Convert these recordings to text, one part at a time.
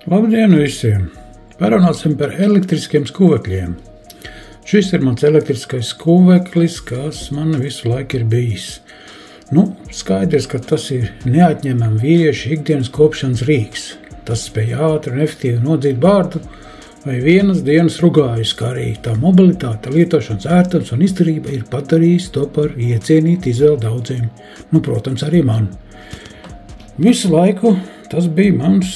Labdien visiem! Parunāsim par elektriskiem skuvekļiem. Šis ir mans elektriskais skuveklis, kas man visu laiku ir bijis. Skaidrs, ka tas ir neatņemami vīriešu ikdienas kopšanas rīks. Tas spēj ātri un efektīvi nodzīt bārdu vai vienas dienas rugājus, kā arī tā mobilitāte, lietošanas ērtums un izturība ir padarījis to par iecienītu izvēli daudziem. Protams, arī man. Visu laiku tas bija mans,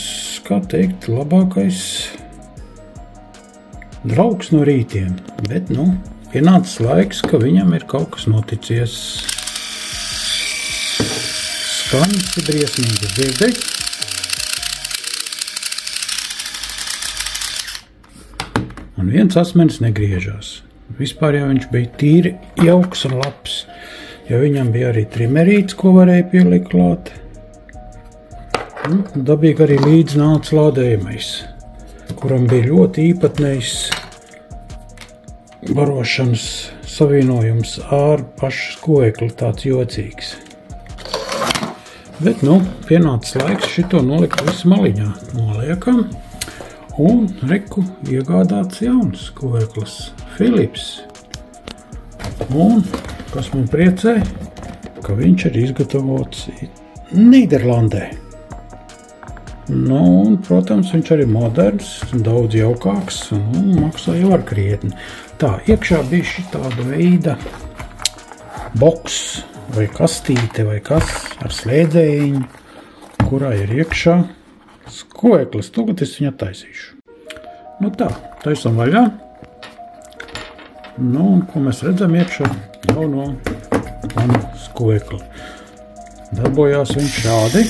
labākais draugs no rītiem, bet, pienācis laiks, ka viņam ir kaut kas noticies. Skaņas ir briesmīgas dzirdēt. Un viens asmenis negriežās. Vispār jau viņš bija tīri jauks un labs, jo viņam bija arī trimerīts, ko varēja pielikt klāt. Dabīgi arī līdz nāca lādējamais, kuram bija ļoti īpatnējs barošanas savienojums ar pašu skuvekli, tāds jocīgs. Bet, pienācis laiks šito nolikt visu maliņā. Noliekam un reku iegādāts jauns skuveklis, Philips. Un, kas man priecē, ka viņš ir izgatavots Nīderlandē. Protams, viņš arī moderns, daudz jaukāks un maksā jau ar krietni. Tā, iekšā bija šitāda veida boks vai kastīte vai kas ar slēdzējiņu, kurā ir iekšā skuveklis. Tagad es viņu taisīšu. Tā, taisam vaļā. Ko mēs redzam iekšā jauno manu skuvekli. Darbojās viņš šādi.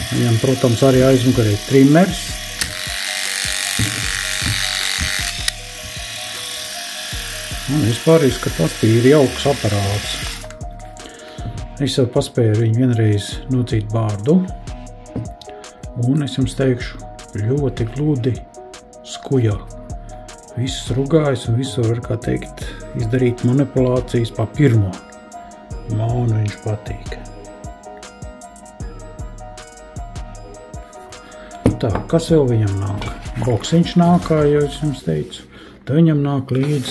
Viņam, protams, arī aizmugurē trimers. Vispār izskatās tīri jauks aparāts. Es jau paspēju ar viņu vienreiz nocīt bārdu. Un es jums teikšu, ļoti gludi skujā. Viss rugājas un visur var, izdarīt manipulācijas pa pirmo. Man viņš patīk. Tā, kas vēl viņam nāk? Boksiņš nāk, kā jau es jums teicu. Tad viņam nāk līdz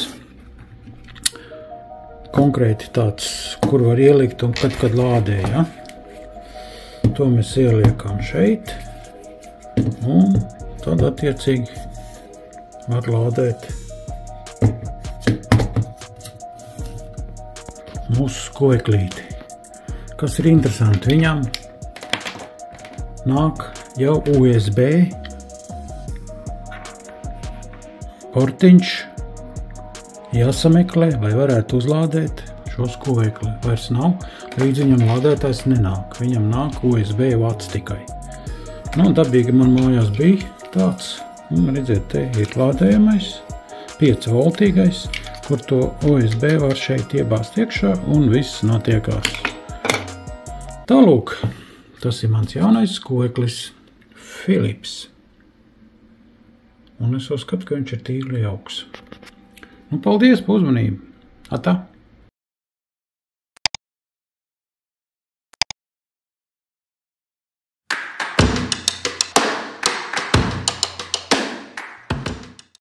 konkrēti tāds, kur var ielikt un kad lādē, ja? To mēs ieliekam šeit. Un tad attiecīgi var lādēt mūsu skuveklīti. Kas ir interesanti, viņam nāk jau USB portiņš, jāsameklē, lai varētu uzlādēt šo skuvekli. Vairs nav, līdz viņam lādētājs nenāk. Viņam nāk USB vats tikai. Dabīgi man mājās bija tāds, redziet, te ir lādējamais, 5 voltīgais, kur to USB var šeit iebāzt iekšā un viss notiekās. Tālūk, tas ir mans jaunais skuveklis Philips. Un es uzskatu, ka viņš ir tīri jauks. Paldies par uzmanību. Atā!